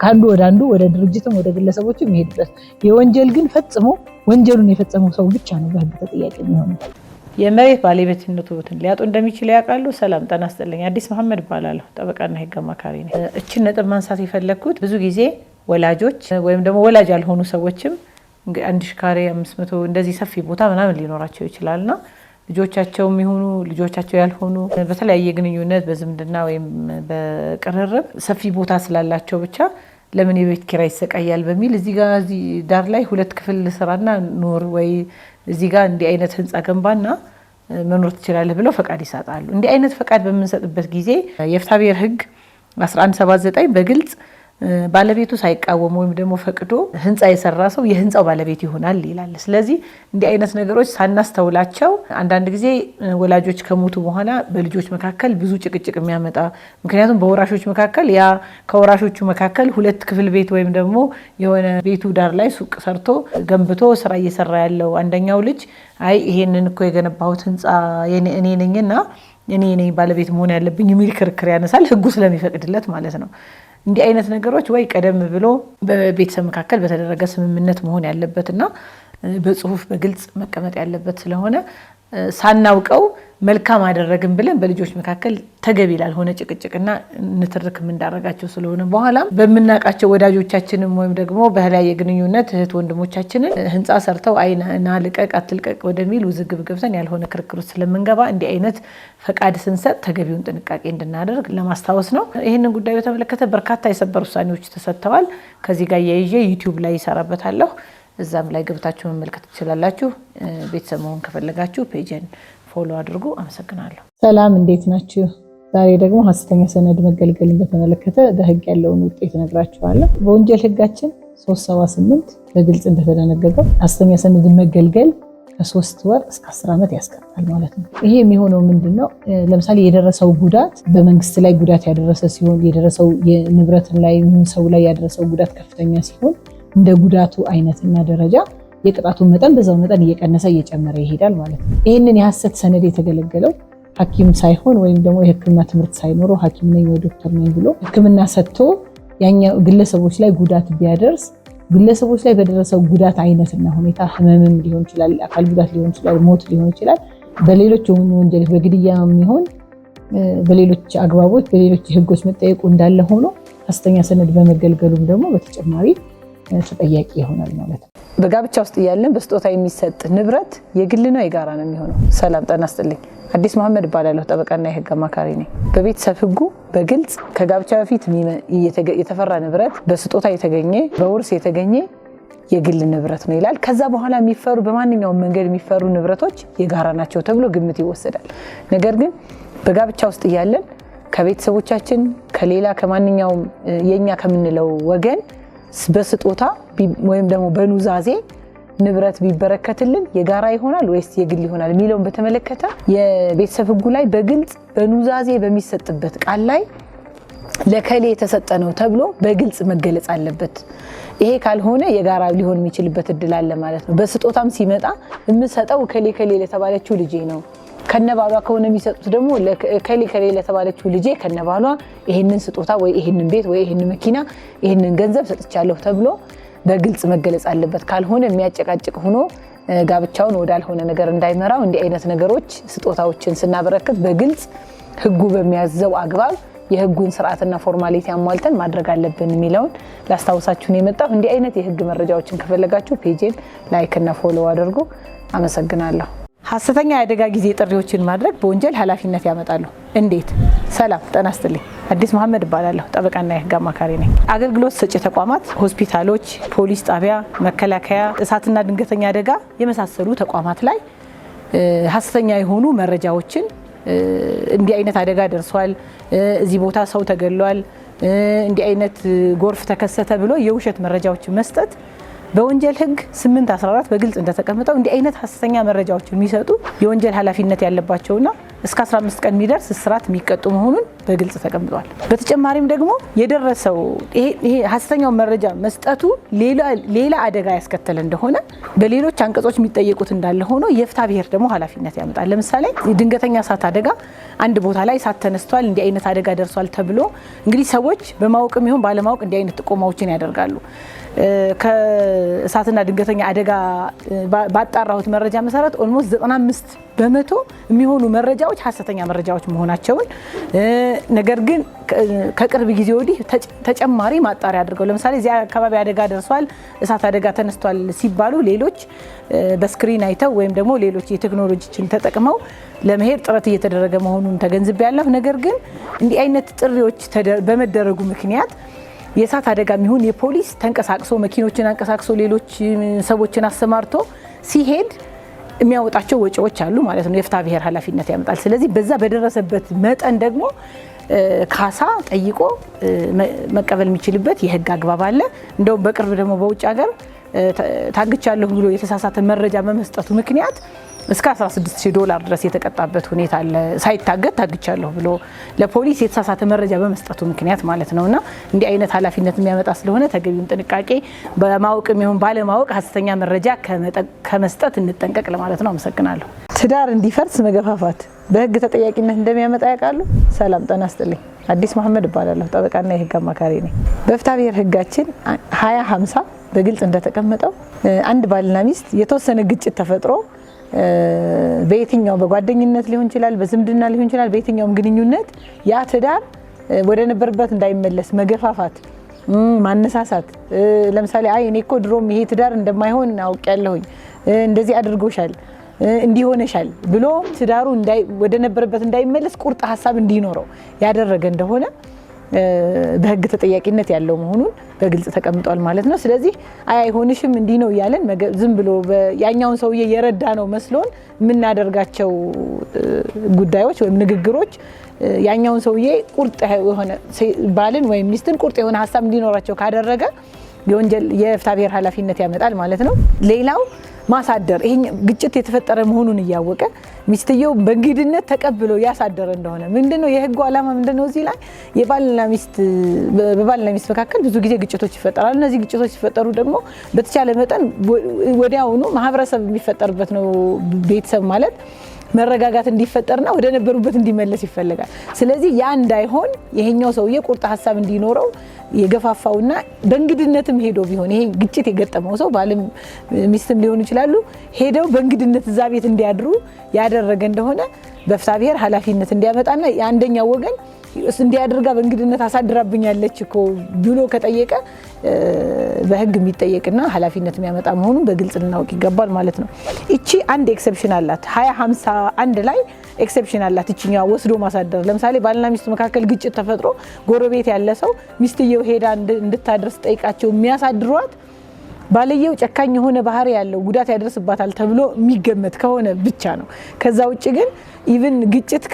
ከአንዱ ወደ አንዱ ወደ ድርጅትም ወደ ግለሰቦችም የሚሄድበት፣ የወንጀል ግን ፈጽሞ ወንጀሉን የፈጸመው ሰው ብቻ ነው በህግ ተጠያቂ የሚሆነው። የመሬት ባለቤትነቱን ሊያጡ እንደሚችል ያውቃሉ? ሰላም ጤና ይስጥልኝ። አዲስ መሐመድ እባላለሁ። ጠበቃና የህግ አማካሪ ነኝ። እችን ነጥብ ማንሳት የፈለግኩት ብዙ ጊዜ ወላጆች ወይም ደግሞ ወላጅ ያልሆኑ ሰዎችም 1000 ካሬ 500 እንደዚህ ሰፊ ቦታ ምናምን ሊኖራቸው ይችላልና ልጆቻቸውም ይሁኑ ልጆቻቸው ያልሆኑ በተለያየ ግንኙነት በዝምድና ወይም በቅርርብ ሰፊ ቦታ ስላላቸው ብቻ ለምን የቤት ኪራይ ይሰቃያል በሚል እዚህ ጋር እዚህ ዳር ላይ 2 ክፍል ስራና ኑር ወይ እዚህ ጋር እንዲህ አይነት ህንጻ ገንባና መኖር ትችላለህ ብለው ፈቃድ ይሰጣሉ። እንዲህ አይነት ፈቃድ በምንሰጥበት ጊዜ የፍትሐ ብሔር ህግ 1179 በግልጽ ባለቤቱ ሳይቃወም ወይም ደግሞ ፈቅዶ ህንጻ የሰራ ሰው የህንጻው ባለቤት ይሆናል ይላል። ስለዚህ እንዲህ አይነት ነገሮች ሳናስተውላቸው አንዳንድ ጊዜ ወላጆች ከሞቱ በኋላ በልጆች መካከል ብዙ ጭቅጭቅ የሚያመጣ ምክንያቱም በወራሾች መካከል ያ ከወራሾቹ መካከል 2 ክፍል ቤት ወይም ደግሞ የሆነ ቤቱ ዳር ላይ ሱቅ ሰርቶ ገንብቶ ስራ እየሰራ ያለው አንደኛው ልጅ አይ ይሄንን እኮ የገነባሁት ህንጻ እኔ ነኝና እኔ ነኝ ባለቤት መሆን ያለብኝ የሚል ክርክር ያነሳል፣ ህጉ ስለሚፈቅድለት ማለት ነው። እንዲህ አይነት ነገሮች ወይ ቀደም ብሎ በቤተሰብ መካከል በተደረገ ስምምነት መሆን ያለበትና በጽሁፍ በግልጽ መቀመጥ ያለበት ስለሆነ ሳናውቀው መልካም አደረግን ብለን በልጆች መካከል ተገቢ ላልሆነ ጭቅጭቅና ንትርክ እንዳረጋቸው ስለሆነ በኋላ በመናቃቸው ወዳጆቻችንም ወይም ደግሞ በህላየ ግንኙነት እህት ወንድሞቻችንን ህንጻ ሰርተው አይና ልቀቅ አትልቀቅ ወደሚል ውዝግብ ገብተን ያልሆነ ክርክር ስለምንገባ እንዲህ አይነት ፈቃድ ስንሰጥ ተገቢውን ጥንቃቄ እንድናደርግ ለማስታወስ ነው። ይህንን ጉዳይ በተመለከተ በርካታ የሰበር ውሳኔዎች ተሰጥተዋል። ከዚህ ጋር ያይዤ ዩቲዩብ ላይ ይሰራበታለሁ። እዛም ላይ ገብታችሁ መመልከት ትችላላችሁ። ቤተሰብ መሆን ከፈለጋችሁ ፔጅን ፎሎ አድርጉ። አመሰግናለሁ። ሰላም፣ እንዴት ናችሁ? ዛሬ ደግሞ ሐሰተኛ ሰነድ መገልገልን በተመለከተ በህግ ያለውን ውጤት ነግራችኋለሁ። በወንጀል ህጋችን 378 በግልጽ እንደተደነገገው ሐሰተኛ ሰነድ መገልገል ከ3 ወር እስከ 10 ዓመት ያስቀጣል ማለት ነው። ይሄ የሚሆነው ምንድነው? ለምሳሌ የደረሰው ጉዳት በመንግስት ላይ ጉዳት ያደረሰ ሲሆን የደረሰው የንብረት ላይ ሰው ላይ ያደረሰው ጉዳት ከፍተኛ ሲሆን እንደ ጉዳቱ አይነትና ደረጃ የቅጣቱን መጠን በዛው መጠን እየቀነሰ እየጨመረ ይሄዳል ማለት ነው። ይህንን የሐሰት ሰነድ የተገለገለው ሐኪም ሳይሆን ወይም ደግሞ የህክምና ትምህርት ሳይኖረው ሐኪም ነኝ ወይ ዶክተር ነኝ ብሎ ህክምና ሰጥቶ ያኛው ግለሰቦች ላይ ጉዳት ቢያደርስ ግለሰቦች ላይ በደረሰው ጉዳት አይነትና ሁኔታ ህመምም ሊሆን ይችላል፣ አካል ጉዳት ሊሆን ይችላል፣ ሞት ሊሆን ይችላል። በሌሎች ወንጀሎች በግድያ የሚሆን በሌሎች አግባቦች በሌሎች ህጎች መጠየቁ እንዳለ ሆኖ ሐሰተኛ ሰነድ በመገልገሉም ደግሞ በተጨማሪ ተጠያቂ ይሆናል ማለት ነው። በጋብቻ ውስጥ እያለን በስጦታ የሚሰጥ ንብረት የግል ነው የጋራ ነው የሚሆነው? ሰላም ጤና ይስጥልኝ። አዲስ መሐመድ እባላለሁ። ጠበቃና የህግ አማካሪ ነኝ። በቤተሰብ ህጉ በግልጽ ከጋብቻ በፊት የተፈራ ንብረት በስጦታ የተገኘ በውርስ የተገኘ የግል ንብረት ነው ይላል። ከዛ በኋላ የሚፈሩ በማንኛውም መንገድ የሚፈሩ ንብረቶች የጋራ ናቸው ተብሎ ግምት ይወሰዳል። ነገር ግን በጋብቻ ውስጥ እያለን ከቤተሰቦቻችን ከሌላ ከማንኛውም የኛ ከምንለው ወገን በስጦታ ወይም ደግሞ በኑዛዜ ንብረት ቢበረከትልን የጋራ ይሆናል ወይስ የግል ይሆናል የሚለውን በተመለከተ የቤተሰብ ህጉ ላይ በግልጽ በኑዛዜ በሚሰጥበት ቃል ላይ ለከሌ የተሰጠ ነው ተብሎ በግልጽ መገለጽ አለበት። ይሄ ካልሆነ የጋራ ሊሆን የሚችልበት እድል አለ ማለት ነው። በስጦታም ሲመጣ የምሰጠው ከሌ ለተባለችው ልጄ ነው፣ ከነባሏ ከሆነ የሚሰጡት ደግሞ ከሌ ለተባለችው ልጄ ከነባሏ ይሄንን ስጦታ ወይ ይሄንን ቤት ወይ ይሄንን መኪና ይሄንን ገንዘብ ሰጥቻለሁ ተብሎ በግልጽ መገለጽ አለበት። ካልሆነ የሚያጨቃጭቅ ሆኖ ጋብቻውን ወዳልሆነ ነገር እንዳይመራው እንዲህ አይነት ነገሮች ስጦታዎችን ስናበረክት በግልጽ ህጉ በሚያዘው አግባብ የህጉን ስርዓትና ፎርማሊቲ አሟልተን ማድረግ አለብን የሚለውን ላስታውሳችሁ ነው የመጣው። እንዲህ አይነት የህግ መረጃዎችን ከፈለጋችሁ ፔጅን ላይክ እና ፎሎ አድርጉ። አመሰግናለሁ። ሐሰተኛ የአደጋ ጊዜ ጥሪዎችን ማድረግ በወንጀል ኃላፊነት ያመጣሉ። እንዴት? ሰላም ጤና ይስጥልኝ። አዲስ መሐመድ እባላለሁ። ጠበቃና የህግ አማካሪ ነኝ። አገልግሎት ሰጪ ተቋማት፣ ሆስፒታሎች፣ ፖሊስ ጣቢያ፣ መከላከያ፣ እሳትና ድንገተኛ አደጋ የመሳሰሉ ተቋማት ላይ ሐሰተኛ የሆኑ መረጃዎችን እንዲህ አይነት አደጋ ደርሷል፣ እዚህ ቦታ ሰው ተገሏል፣ እንዲህ አይነት ጎርፍ ተከሰተ ብሎ የውሸት መረጃዎችን መስጠት በወንጀል ህግ 814 በግልጽ እንደተቀመጠው እንዲህ አይነት ሐሰተኛ መረጃዎችን የሚሰጡ የወንጀል ኃላፊነት ያለባቸውና እስከ 15 ቀን የሚደርስ እስራት የሚቀጡ መሆኑን በግልጽ ተቀምጧል። በተጨማሪም ደግሞ የደረሰው ይሄ ሐሰተኛው መረጃ መስጠቱ ሌላ አደጋ ያስከተለ እንደሆነ በሌሎች አንቀጾች የሚጠየቁት እንዳለ ሆኖ የፍትሐ ብሔር ደግሞ ኃላፊነት ያመጣል። ለምሳሌ ድንገተኛ እሳት አደጋ አንድ ቦታ ላይ እሳት ተነስቷል፣ እንዲህ አይነት አደጋ ደርሷል ተብሎ እንግዲህ ሰዎች በማወቅም ይሁን ባለማወቅ እንዲህ አይነት ጥቆማዎችን ያደርጋሉ። ከእሳትና ድንገተኛ አደጋ ባጣራሁት መረጃ መሰረት ኦልሞስት 95 በመቶ የሚሆኑ መረጃዎች ሐሰተኛ መረጃዎች መሆናቸውን ነገር ግን ከቅርብ ጊዜ ወዲህ ተጨማሪ ማጣሪያ አድርገው ለምሳሌ እዚያ አካባቢ አደጋ ደርሷል፣ እሳት አደጋ ተነስቷል ሲባሉ ሌሎች በስክሪን አይተው ወይም ደግሞ ሌሎች የቴክኖሎጂችን ተጠቅመው ለመሄድ ጥረት እየተደረገ መሆኑን ተገንዝቤያለሁ። ነገር ግን እንዲህ አይነት ጥሪዎች በመደረጉ ምክንያት የእሳት አደጋ የሚሆን የፖሊስ ተንቀሳቅሶ መኪኖችን አንቀሳቅሶ ሌሎች ሰዎችን አሰማርቶ ሲሄድ የሚያወጣቸው ወጪዎች አሉ ማለት ነው። የፍትሐ ብሔር ኃላፊነት ያመጣል። ስለዚህ በዛ በደረሰበት መጠን ደግሞ ካሳ ጠይቆ መቀበል የሚችልበት የህግ አግባብ አለ። እንደውም በቅርብ ደግሞ በውጭ ሀገር ታግቻለሁ ብሎ የተሳሳተ መረጃ በመስጠቱ ምክንያት እስከ $16,000 ድረስ የተቀጣበት ሁኔታ አለ። ሳይታገት ታግቻለሁ ብሎ ለፖሊስ የተሳሳተ መረጃ በመስጠቱ ምክንያት ማለት ነውና እንዲህ አይነት ኃላፊነት የሚያመጣ ስለሆነ ተገቢውን ጥንቃቄ በማወቅም ይሁን ባለማወቅ ሐሰተኛ መረጃ ከመስጠት እንጠንቀቅ ለማለት ነው። አመሰግናለሁ። ትዳር እንዲፈርስ መገፋፋት በህግ ተጠያቂነት እንደሚያመጣ ያውቃሉ? ሰላም ጤና ይስጥልኝ። አዲስ መሐመድ እባላለሁ። ጠበቃና የህግ አማካሪ ነኝ። በፍትሐ ብሔር ህጋችን 2050 በግልጽ እንደተቀመጠው አንድ ባልና ሚስት የተወሰነ ግጭት ተፈጥሮ በየትኛው በጓደኝነት ሊሆን ይችላል፣ በዝምድና ሊሆን ይችላል፣ በየትኛውም ግንኙነት ያ ትዳር ወደ ነበርበት እንዳይመለስ መገፋፋት፣ ማነሳሳት ለምሳሌ አይ እኔ እኮ ድሮም ይሄ ትዳር እንደማይሆን አውቄያለሁኝ፣ እንደዚህ አድርጎሻል፣ እንዲሆነሻል ብሎ ትዳሩ ወደ ነበርበት እንዳይመለስ ቁርጥ ሐሳብ እንዲኖረው ያደረገ እንደሆነ በህግ ተጠያቂነት ያለው መሆኑን በግልጽ ተቀምጧል ማለት ነው። ስለዚህ አይሆንሽም እንዲህ ነው ያለን ዝም ብሎ ያኛውን ሰውዬ የረዳ ነው መስሎን የምናደርጋቸው ጉዳዮች ወይም ንግግሮች ያኛውን ሰውዬ ቁርጥ የሆነ ባልን ወይም ሚስትን ቁርጥ የሆነ ሐሳብ እንዲኖራቸው ካደረገ የወንጀል የፍትሐ ብሔር ኃላፊነት ያመጣል ማለት ነው። ሌላው ማሳደር ይሄ ግጭት የተፈጠረ መሆኑን እያወቀ ሚስትየው በእንግድነት ተቀብሎ ያሳደረ እንደሆነ ምንድነው የህጉ ዓላማ ምንድነው? እዚህ ላይ በባልና ሚስት መካከል ብዙ ጊዜ ግጭቶች ይፈጠራሉ። እነዚህ ግጭቶች ሲፈጠሩ ደግሞ በተቻለ መጠን ወዲያውኑ ማህበረሰብ የሚፈጠርበት ነው። ቤተሰብ ማለት መረጋጋት እንዲፈጠርና ወደ ነበሩበት እንዲመለስ ይፈልጋል። ስለዚህ ያ እንዳይሆን ይሄኛው ሰውዬ ቁርጥ ሐሳብ እንዲኖረው የገፋፋውና በእንግድነትም ሄዶ ቢሆን ይሄ ግጭት የገጠመው ሰው ባልም ሚስትም ሊሆኑ ይችላሉ ሄደው በእንግድነት እዛ ቤት እንዲያድሩ ያደረገ እንደሆነ በፍትሐ ብሔር ኃላፊነት እንዲያመጣና የአንደኛው ወገን እንዲያደርጋ በእንግድነት አሳድራብኛለች እኮ ብሎ ከጠየቀ በህግ የሚጠየቅና ኃላፊነት የሚያመጣ መሆኑን በግልጽ ልናውቅ ይገባል ማለት ነው። እቺ አንድ ኤክሰፕሽን አላት 2051 ላይ ኤክሰፕሽን አላት። እቺኛው ወስዶ ማሳደር ለምሳሌ ባልና ሚስት መካከል ግጭት ተፈጥሮ ጎረቤት ያለ ሰው ሚስትየው ሄዳ እንድታደርስ ጠይቃቸው የሚያሳድሯት ባልየው ጨካኝ የሆነ ባህሪ ያለው ጉዳት ያደርስባታል ተብሎ የሚገመት ከሆነ ብቻ ነው። ከዛ ውጭ ግን ኢቭን ግጭት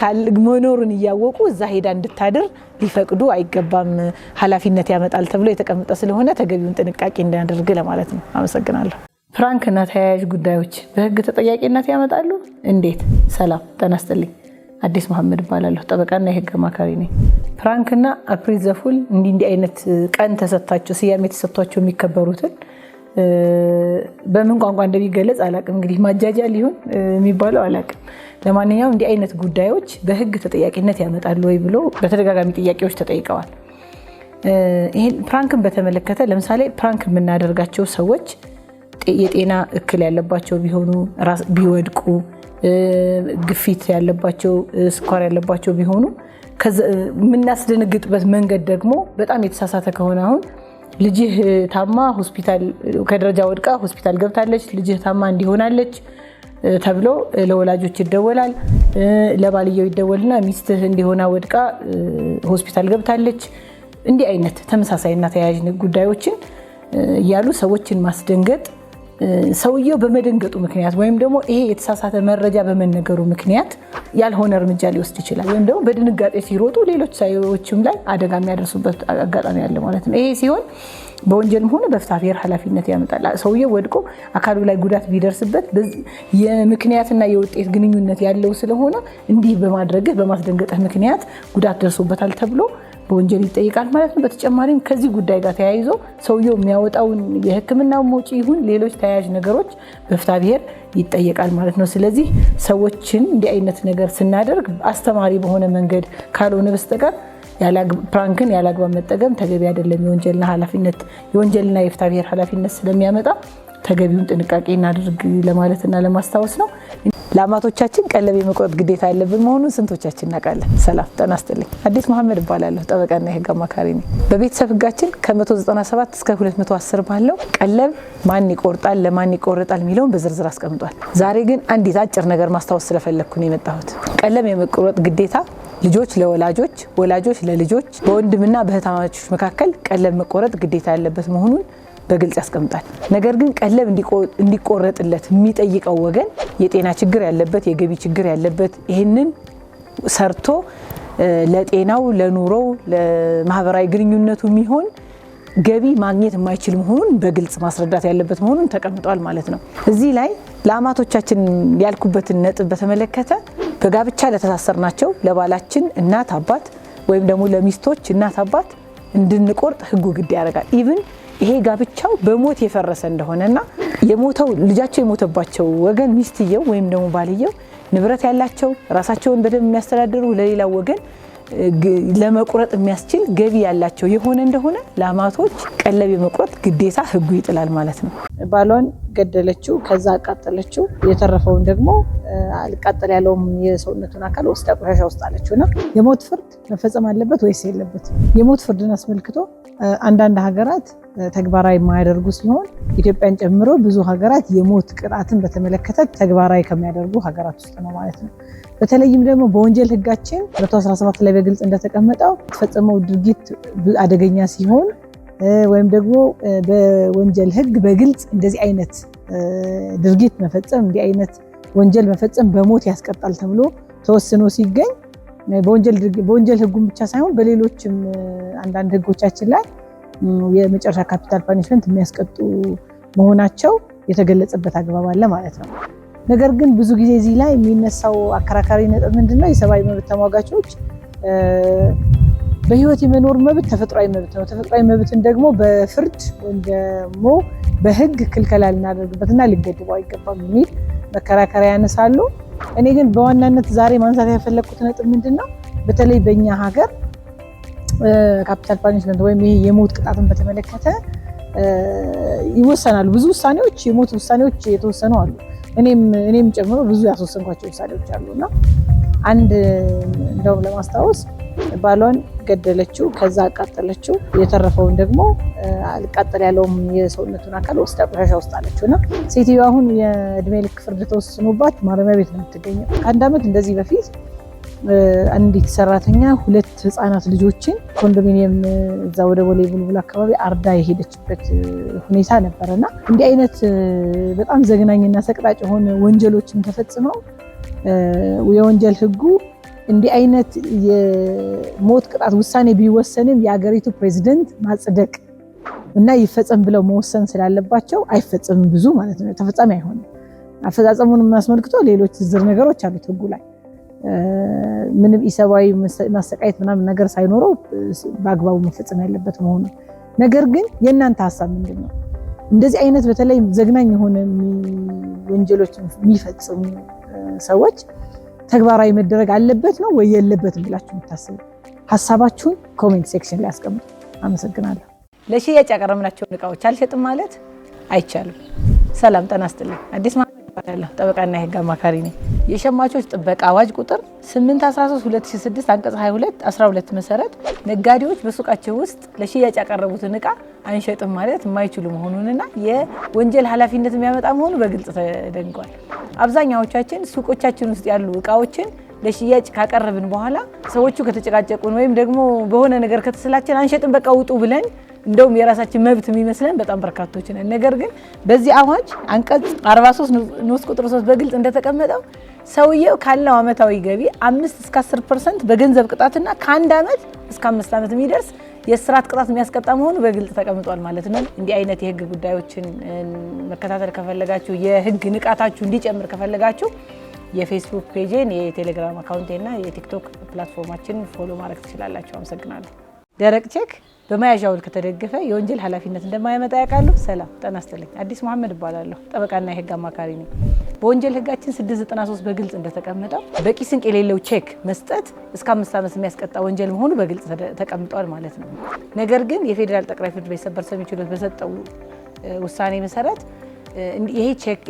መኖሩን እያወቁ እዛ ሄዳ እንድታድር ሊፈቅዱ አይገባም። ኃላፊነት ያመጣል ተብሎ የተቀመጠ ስለሆነ ተገቢውን ጥንቃቄ እንድናደርግ ለማለት ነው። አመሰግናለሁ። ፕራንክና ተያያዥ ጉዳዮች በህግ ተጠያቂነት ያመጣሉ? እንዴት? ሰላም ጤና ይስጥልኝ። አዲስ መሐመድ እባላለሁ። ጠበቃና የህግ አማካሪ ነኝ። ፕራንክና አፕሪል ዘፉል እንዲህ አይነት ቀን ተሰጥቷቸው ስያሜ ተሰጥቷቸው የሚከበሩትን በምን ቋንቋ እንደሚገለጽ አላቅም። እንግዲህ ማጃጃል ሊሆን የሚባለው አላቅም። ለማንኛውም እንዲህ አይነት ጉዳዮች በህግ ተጠያቂነት ያመጣሉ ወይ ብሎ በተደጋጋሚ ጥያቄዎች ተጠይቀዋል። ይሄን ፕራንክን በተመለከተ ለምሳሌ ፕራንክ የምናደርጋቸው ሰዎች የጤና እክል ያለባቸው ቢሆኑ፣ ቢወድቁ፣ ግፊት ያለባቸው፣ ስኳር ያለባቸው ቢሆኑ የምናስደነግጥበት መንገድ ደግሞ በጣም የተሳሳተ ከሆነ አሁን ልጅህ ታማ ሆስፒታል ከደረጃ ወድቃ ሆስፒታል ገብታለች፣ ልጅህ ታማ እንዲሆናለች ተብሎ ለወላጆች ይደወላል። ለባልየው ይደወልና ሚስትህ እንዲሆና ወድቃ ሆስፒታል ገብታለች። እንዲህ አይነት ተመሳሳይና ተያያዥ ጉዳዮችን እያሉ ሰዎችን ማስደንገጥ ሰውየው በመደንገጡ ምክንያት ወይም ደግሞ ይሄ የተሳሳተ መረጃ በመነገሩ ምክንያት ያልሆነ እርምጃ ሊወስድ ይችላል። ወይም ደግሞ በድንጋጤ ሲሮጡ ሌሎች ሰዎችም ላይ አደጋ የሚያደርሱበት አጋጣሚ አለ ማለት ነው። ይሄ ሲሆን በወንጀልም ሆነ በፍትሐ ብሔር ኃላፊነት ያመጣል። ሰውየው ወድቆ አካሉ ላይ ጉዳት ቢደርስበት የምክንያትና የውጤት ግንኙነት ያለው ስለሆነ እንዲህ በማድረግህ በማስደንገጥህ ምክንያት ጉዳት ደርሶበታል ተብሎ በወንጀል ይጠይቃል ማለት ነው። በተጨማሪም ከዚህ ጉዳይ ጋር ተያይዞ ሰውየው የሚያወጣውን የሕክምናው ወጪ ይሁን ሌሎች ተያያዥ ነገሮች በፍትሐ ብሔር ይጠየቃል ማለት ነው። ስለዚህ ሰዎችን እንዲህ አይነት ነገር ስናደርግ አስተማሪ በሆነ መንገድ ካልሆነ በስተቀር ፕራንክን ያላግባብ መጠቀም ተገቢ አይደለም። የወንጀልና የፍትሐ ብሔር ኃላፊነት ስለሚያመጣ ተገቢውን ጥንቃቄ እናድርግ ለማለትና ለማስታወስ ነው። ለአማቶቻችን ቀለብ የመቁረጥ ግዴታ ያለብን መሆኑን ስንቶቻችን እናውቃለን? ሰላም ጤና ይስጥልኝ። አዲስ መሐመድ እባላለሁ። ጠበቃና የህግ አማካሪ ነኝ። በቤተሰብ ህጋችን ከ197 እስከ 210 ባለው ቀለብ ማን ይቆርጣል፣ ለማን ይቆርጣል የሚለውን በዝርዝር አስቀምጧል። ዛሬ ግን አንዲት አጭር ነገር ማስታወስ ስለፈለግኩ ነው የመጣሁት። ቀለብ የመቁረጥ ግዴታ ልጆች ለወላጆች፣ ወላጆች ለልጆች፣ በወንድምና በእህትማማቾች መካከል ቀለብ መቆረጥ ግዴታ ያለበት መሆኑን በግልጽ ያስቀምጣል። ነገር ግን ቀለብ እንዲቆረጥለት የሚጠይቀው ወገን የጤና ችግር ያለበት፣ የገቢ ችግር ያለበት፣ ይህንን ሰርቶ ለጤናው፣ ለኑሮው፣ ለማህበራዊ ግንኙነቱ የሚሆን ገቢ ማግኘት የማይችል መሆኑን በግልጽ ማስረዳት ያለበት መሆኑን ተቀምጧል ማለት ነው። እዚህ ላይ ለአማቶቻችን ያልኩበትን ነጥብ በተመለከተ በጋብቻ ለተሳሰርናቸው ለባላችን እናት አባት ወይም ደግሞ ለሚስቶች እናት አባት እንድንቆርጥ ህጉ ግድ ያደርጋል። ኢቭን ይሄ ጋብቻው በሞት የፈረሰ እንደሆነና የሞተው ልጃቸው የሞተባቸው ወገን ሚስትየው ወይም ደግሞ ባልየው ንብረት ያላቸው ራሳቸውን በደንብ የሚያስተዳድሩ ለሌላው ወገን ለመቁረጥ የሚያስችል ገቢ ያላቸው የሆነ እንደሆነ ለአማቶች ቀለብ የመቁረጥ ግዴታ ህጉ ይጥላል ማለት ነው። ባሏን ገደለችው ከዛ አቃጠለችው የተረፈውን ደግሞ አልቃጠል ያለውም የሰውነቱን አካል ወስዳ ቆሻሻ ውስጥ አለችውና የሞት ፍርድ መፈጸም አለበት ወይስ የለበትም? የሞት ፍርድን አስመልክቶ አንዳንድ ሀገራት ተግባራዊ የማያደርጉ ሲሆን ኢትዮጵያን ጨምሮ ብዙ ሀገራት የሞት ቅጣትን በተመለከተ ተግባራዊ ከሚያደርጉ ሀገራት ውስጥ ነው ማለት ነው። በተለይም ደግሞ በወንጀል ህጋችን 117 ላይ በግልጽ እንደተቀመጠው የተፈጸመው ድርጊት አደገኛ ሲሆን ወይም ደግሞ በወንጀል ህግ በግልጽ እንደዚህ አይነት ድርጊት መፈጸም እንዲህ አይነት ወንጀል መፈጸም በሞት ያስቀጣል ተብሎ ተወስኖ ሲገኝ በወንጀል ህጉም ብቻ ሳይሆን በሌሎችም አንዳንድ ህጎቻችን ላይ የመጨረሻ ካፒታል ፓኒሽመንት የሚያስቀጡ መሆናቸው የተገለጸበት አግባብ አለ ማለት ነው። ነገር ግን ብዙ ጊዜ እዚህ ላይ የሚነሳው አከራካሪ ነጥብ ምንድነው? የሰብአዊ መብት ተሟጋቾች በህይወት የመኖር መብት ተፈጥሯዊ መብት ነው፣ ተፈጥሯዊ መብትን ደግሞ በፍርድ ወይም ደግሞ በህግ ክልከላ ልናደርግበትና ሊገድበው አይገባም የሚል መከራከሪያ ያነሳሉ። እኔ ግን በዋናነት ዛሬ ማንሳት ያፈለግኩት ነጥብ ምንድነው? በተለይ በእኛ ሀገር ካፒታል ፓኒሽመንት ወይም ይሄ የሞት ቅጣትን በተመለከተ ይወሰናሉ። ብዙ ውሳኔዎች የሞት ውሳኔዎች የተወሰኑ አሉ። እኔም ጨምሮ ብዙ ያስወሰንኳቸው ውሳኔዎች አሉና አንድ እንደውም ለማስታወስ ባሏን ገደለችው ከዛ አቃጠለችው የተረፈውን ደግሞ አልቃጠል ያለውም የሰውነቱን አካል ወስዳ ቆሻሻ ውስጥ አለችውና ሴትዮዋ አሁን የእድሜ ልክ ፍርድ ተወስኖባት ማረሚያ ቤት ነው የምትገኘው። ከአንድ ዓመት እንደዚህ በፊት አንዲት ሰራተኛ 2 ህፃናት ልጆችን ኮንዶሚኒየም እዛ ወደ ቦሌ ቡልቡል አካባቢ አርዳ የሄደችበት ሁኔታ ነበርና እንዲህ አይነት በጣም ዘግናኝና ሰቅጣጭ የሆነ ወንጀሎችን ተፈጽመው የወንጀል ህጉ እንዲህ አይነት የሞት ቅጣት ውሳኔ ቢወሰንም የሀገሪቱ ፕሬዚደንት ማጽደቅ እና ይፈጸም ብለው መወሰን ስላለባቸው አይፈጸምም ብዙ ማለት ነው። ተፈጻሚ አይሆንም። አፈጻጸሙን የሚያስመልክቶ ሌሎች ዝርዝር ነገሮች አሉት ህጉ ላይ ምንም ኢሰባዊ ማሰቃየት ምናምን ነገር ሳይኖረው በአግባቡ መፈጸም ያለበት መሆኑ። ነገር ግን የእናንተ ሀሳብ ምንድን ነው? እንደዚህ አይነት በተለይ ዘግናኝ የሆነ ወንጀሎች የሚፈጽሙ ሰዎች ተግባራዊ መደረግ አለበት ነው ወይ የለበትም ብላችሁ የምታስቡ ሀሳባችሁን ኮሜንት ሴክሽን ላይ አስቀምጡ። አመሰግናለሁ። ለሽያጭ ያቀረብናቸውን እቃዎች አልሸጥም ማለት አይቻልም። ሰላም ጤና ይስጥልኝ። አዲስ መሐመድ እባላለሁ። ጠበቃና የህግ አማካሪ ነኝ። የሸማቾች ጥበቃ አዋጅ ቁጥር 813/2006 አንቀጽ 22/12 መሰረት ነጋዴዎች በሱቃቸው ውስጥ ለሽያጭ ያቀረቡትን እቃ አንሸጥም ማለት የማይችሉ መሆኑንና የወንጀል ኃላፊነት የሚያመጣ መሆኑ በግልጽ ተደንግጓል። አብዛኛዎቻችን ሱቆቻችን ውስጥ ያሉ እቃዎችን ለሽያጭ ካቀረብን በኋላ ሰዎቹ ከተጨቃጨቁን ወይም ደግሞ በሆነ ነገር ከተሰላችን አንሸጥም በቃ ውጡ ብለን እንደውም የራሳችን መብት የሚመስለን በጣም በርካቶች ነን። ነገር ግን በዚህ አዋጅ አንቀጽ 43 ንዑስ ቁጥር 3 በግልጽ እንደተቀመጠው ሰውየው ካለው ዓመታዊ ገቢ 5 እስከ 10% በገንዘብ ቅጣትና ከ1 ዓመት እስከ 5 ዓመት የሚደርስ የእስራት ቅጣት የሚያስቀጣ መሆኑ በግልጽ ተቀምጧል ማለት ነው። እንዲህ አይነት የህግ ጉዳዮችን መከታተል ከፈለጋችሁ፣ የህግ ንቃታችሁ እንዲጨምር ከፈለጋችሁ የፌስቡክ ፔጅን፣ የቴሌግራም አካውንቴና የቲክቶክ ፕላትፎርማችን ፎሎ ማድረግ ትችላላችሁ። አመሰግናለሁ። ደረቅ ቼክ በመያዣ ውል ከተደገፈ የወንጀል ኃላፊነት እንደማያመጣ ያውቃሉ? ሰላም ጤና ይስጥልኝ። አዲስ መሐመድ እባላለሁ። ጠበቃና የህግ አማካሪ ነኝ። በወንጀል ህጋችን 693 በግልጽ እንደተቀመጠው በቂ ስንቅ የሌለው ቼክ መስጠት እስከ 5 ዓመት የሚያስቀጣ ወንጀል መሆኑ በግልጽ ተቀምጧል ማለት ነው። ነገር ግን የፌዴራል ጠቅላይ ፍርድ ቤት ሰበር ሰሚ ችሎት በሰጠው ውሳኔ መሰረት